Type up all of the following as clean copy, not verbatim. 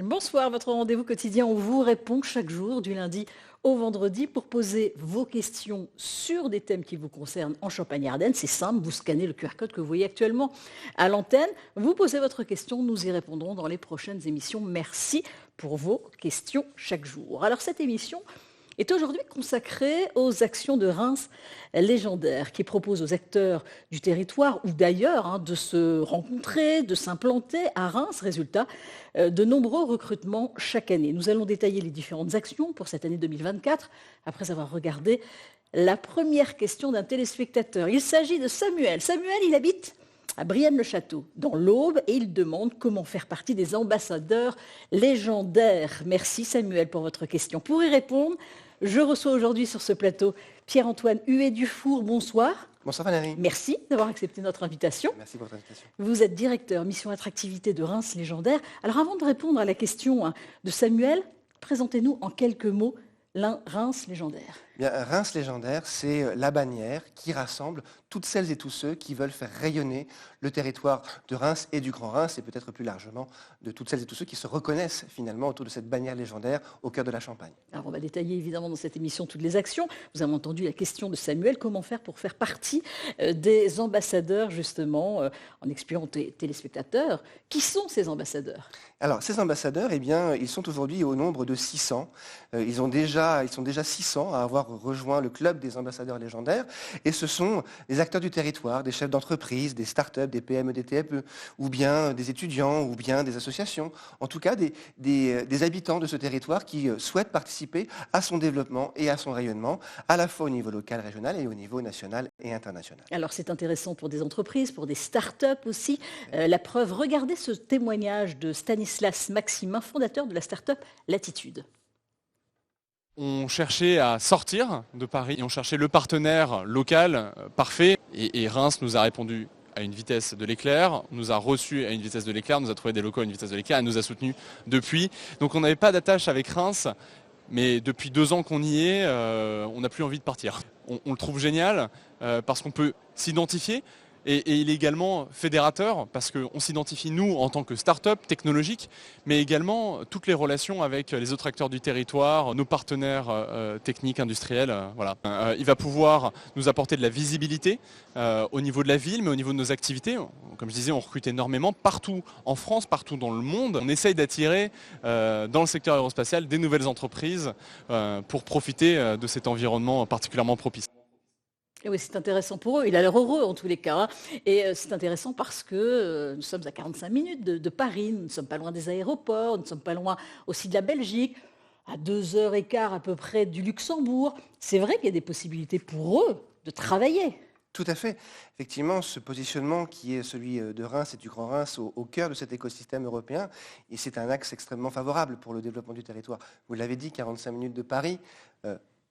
Bonsoir, votre rendez-vous quotidien, on vous répond chaque jour du lundi au vendredi pour poser vos questions sur des thèmes qui vous concernent en Champagne-Ardenne. C'est simple, vous scannez le QR code que vous voyez actuellement à l'antenne, vous posez votre question, nous y répondrons dans les prochaines émissions. Merci pour vos questions chaque jour. Alors cette émission est aujourd'hui consacrée aux actions de Reims légendaire qui propose aux acteurs du territoire ou d'ailleurs de se rencontrer, de s'implanter à Reims. Résultat, de nombreux recrutements chaque année. Nous allons détailler les différentes actions pour cette année 2024 après avoir regardé la première question d'un téléspectateur. Il s'agit de Samuel. Samuel, il habite à Brienne-le-Château, dans l'Aube, et il demande comment faire partie des ambassadeurs légendaires. Merci Samuel pour votre question. Pour y répondre, je reçois aujourd'hui sur ce plateau Pierre-Antoine Huet-Dufour. Bonsoir. Bonsoir Valérie. Merci d'avoir accepté notre invitation. Merci pour votre invitation. Vous êtes directeur mission attractivité de Reims légendaire. Alors avant de répondre à la question de Samuel, présentez-nous en quelques mots Reims légendaire. Bien, Reims légendaire, c'est la bannière qui rassemble toutes celles et tous ceux qui veulent faire rayonner le territoire de Reims et du Grand Reims, et peut-être plus largement de toutes celles et tous ceux qui se reconnaissent finalement autour de cette bannière légendaire au cœur de la Champagne. Alors on va détailler évidemment dans cette émission toutes les actions. Vous avez entendu la question de Samuel, comment faire pour faire partie des ambassadeurs justement, en expliquant aux téléspectateurs, qui sont ces ambassadeurs? Alors ces ambassadeurs, eh bien, ils sont aujourd'hui au nombre de 600. Ils sont déjà 600 à avoir rejoint le club des ambassadeurs légendaires, et ce sont des acteurs du territoire, des chefs d'entreprise, des start-up, des PME, des TPE, ou bien des étudiants, ou bien des associations, en tout cas des habitants de ce territoire qui souhaitent participer à son développement et à son rayonnement, à la fois au niveau local, régional et au niveau national et international. Alors c'est intéressant pour des entreprises, pour des start-up aussi. La preuve, regardez ce témoignage de Stanislas Maximin, fondateur de la start-up Latitude. On cherchait à sortir de Paris et on cherchait le partenaire local parfait. Et Reims nous a répondu à une vitesse de l'éclair, nous a reçus à une vitesse de l'éclair, nous a trouvé des locaux à une vitesse de l'éclair et nous a soutenus depuis. Donc on n'avait pas d'attache avec Reims, mais depuis 2 ans qu'on y est, on n'a plus envie de partir. On le trouve génial parce qu'on peut s'identifier. Et il est également fédérateur parce qu'on s'identifie, nous, en tant que start-up technologique, mais également toutes les relations avec les autres acteurs du territoire, nos partenaires techniques, industriels. Voilà. Il va pouvoir nous apporter de la visibilité au niveau de la ville, mais au niveau de nos activités. Comme je disais, on recrute énormément partout en France, partout dans le monde. On essaye d'attirer dans le secteur aérospatial des nouvelles entreprises pour profiter de cet environnement particulièrement propice. Et oui, c'est intéressant pour eux. Il a l'air heureux en tous les cas. Et c'est intéressant parce que nous sommes à 45 minutes de Paris, nous ne sommes pas loin des aéroports, nous ne sommes pas loin aussi de la Belgique, à 2h15 à peu près du Luxembourg. C'est vrai qu'il y a des possibilités pour eux de travailler. Tout à fait. Effectivement, ce positionnement qui est celui de Reims et du Grand Reims au cœur de cet écosystème européen, et c'est un axe extrêmement favorable pour le développement du territoire. Vous l'avez dit, 45 minutes de Paris.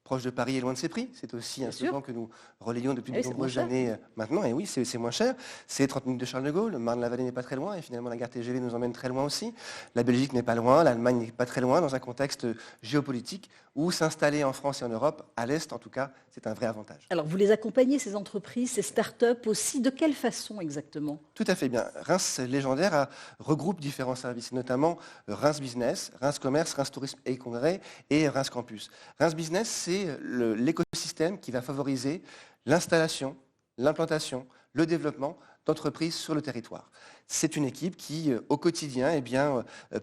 Proche de Paris et loin de ses prix. C'est aussi un slogan que nous relayons depuis de nombreuses années maintenant. Et oui, c'est moins cher. C'est 30 minutes de Charles de Gaulle. Marne-la-Vallée n'est pas très loin. Et finalement, la gare TGV nous emmène très loin aussi. La Belgique n'est pas loin. L'Allemagne n'est pas très loin dans un contexte géopolitique où s'installer en France et en Europe, à l'Est en tout cas, c'est un vrai avantage. Alors, vous les accompagnez, ces entreprises, ces start-up aussi. De quelle façon exactement? Tout à fait bien. Reims légendaire regroupe différents services, notamment Reims Business, Reims Commerce, Reims Tourisme et Congrès et Reims Campus. Reims Business, c'est l'écosystème qui va favoriser l'installation, l'implantation, le développement d'entreprises sur le territoire. C'est une équipe qui, au quotidien,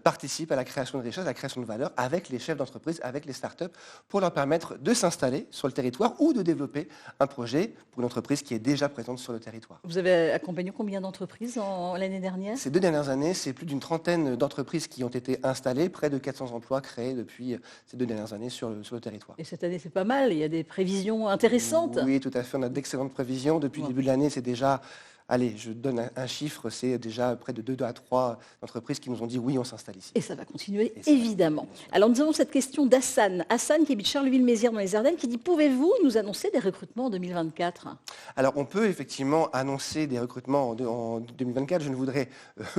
participe à la création de richesses, à la création de valeur avec les chefs d'entreprise, avec les startups, pour leur permettre de s'installer sur le territoire ou de développer un projet pour une entreprise qui est déjà présente sur le territoire. Vous avez accompagné combien d'entreprises l'année dernière? Ces 2 dernières années, c'est plus d'une trentaine d'entreprises qui ont été installées, près de 400 emplois créés depuis ces 2 dernières années sur le territoire. Et cette année, c'est pas mal, il y a des prévisions intéressantes. Oui, tout à fait, on a d'excellentes prévisions. Depuis le début de l'année, c'est déjà... Allez, je donne un chiffre, c'est déjà près de 2 à 3 entreprises qui nous ont dit oui, on s'installe ici. Et ça va continuer, évidemment. Alors nous avons cette question d'Hassan. Hassan qui habite Charleville-Mézières dans les Ardennes, qui dit « Pouvez-vous nous annoncer des recrutements en 2024 ?» Alors on peut effectivement annoncer des recrutements en 2024. Je ne voudrais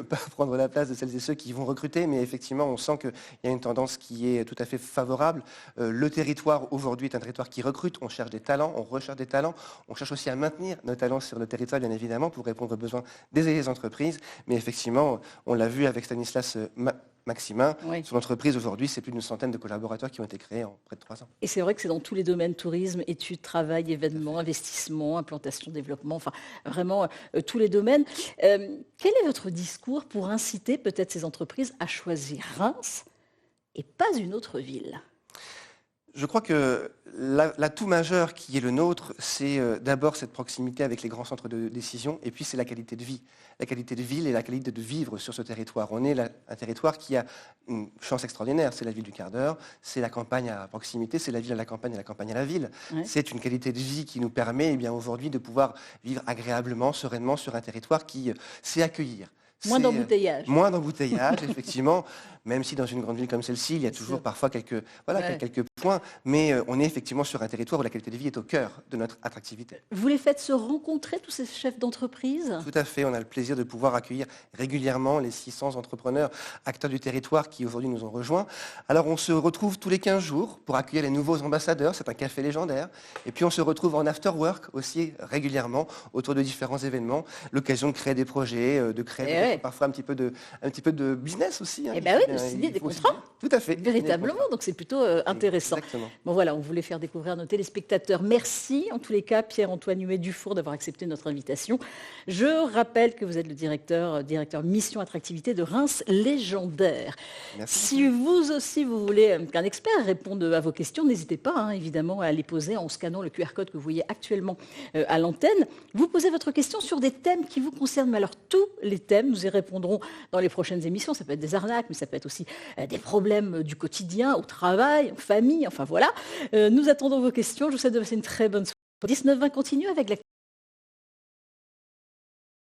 pas prendre la place de celles et ceux qui vont recruter, mais effectivement on sent qu'il y a une tendance qui est tout à fait favorable. Le territoire aujourd'hui est un territoire qui recrute, on cherche des talents, on recherche des talents, on cherche aussi à maintenir nos talents sur le territoire bien évidemment pour répondre aux besoins des entreprises. Mais effectivement, on l'a vu avec Stanislas Maximin, Oui. son entreprise aujourd'hui, c'est plus d'une centaine de collaborateurs qui ont été créés en près de 3 ans. Et c'est vrai que c'est dans tous les domaines, tourisme, études, travail, événements, investissement, implantation, développement, enfin vraiment tous les domaines. Quel est votre discours pour inciter peut-être ces entreprises à choisir Reims et pas une autre ville? Je crois que l'atout majeur qui est le nôtre, c'est d'abord cette proximité avec les grands centres de décision, et puis c'est la qualité de vie. La qualité de ville et la qualité de vivre sur ce territoire. On est un territoire qui a une chance extraordinaire. C'est la ville du quart d'heure, c'est la campagne à proximité, c'est la ville à la campagne et la campagne à la ville. Ouais. C'est une qualité de vie qui nous permet aujourd'hui de pouvoir vivre agréablement, sereinement sur un territoire qui sait accueillir. Moins d'embouteillage. Moins d'embouteillage, effectivement, même si dans une grande ville comme celle-ci, il y a toujours parfois quelques points, mais on est effectivement sur un territoire où la qualité de vie est au cœur de notre attractivité. Vous les faites se rencontrer, tous ces chefs d'entreprise? Tout à fait, on a le plaisir de pouvoir accueillir régulièrement les 600 entrepreneurs, acteurs du territoire qui aujourd'hui nous ont rejoints. Alors on se retrouve tous les 15 jours pour accueillir les nouveaux ambassadeurs, c'est un café légendaire, et puis on se retrouve en after work aussi régulièrement autour de différents événements, l'occasion de créer des projets, de créer parfois un petit peu de business aussi. Eh bien oui, de signer des contrats. Tout à fait. Véritablement, donc c'est plutôt intéressant. Exactement. Bon voilà, on voulait faire découvrir à nos téléspectateurs. Merci en tous les cas Pierre-Antoine Huet-Dufour d'avoir accepté notre invitation. Je rappelle que vous êtes le directeur mission attractivité de Reims Légendaire. Merci. Si vous aussi vous voulez qu'un expert réponde à vos questions, n'hésitez pas évidemment à les poser en scannant le QR code que vous voyez actuellement à l'antenne. Vous posez votre question sur des thèmes qui vous concernent, mais alors tous les thèmes, nous y répondrons dans les prochaines émissions. Ça peut être des arnaques, mais ça peut être aussi des problèmes du quotidien, au travail, en famille, enfin voilà. Nous attendons vos questions. Je vous souhaite de passer une très bonne soirée. 19-20 continue avec la